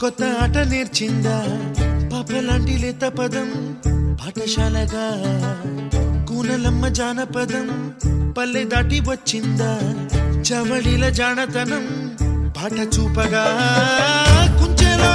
కొత్త ఆట నేర్చిందా పాపలాంటి లేత పదం పాఠశాలగా కూనలమ్మ జానపదం పల్లె దాటి వచ్చిందా చవళిల జానతనం పాట చూపగా కుంచెలో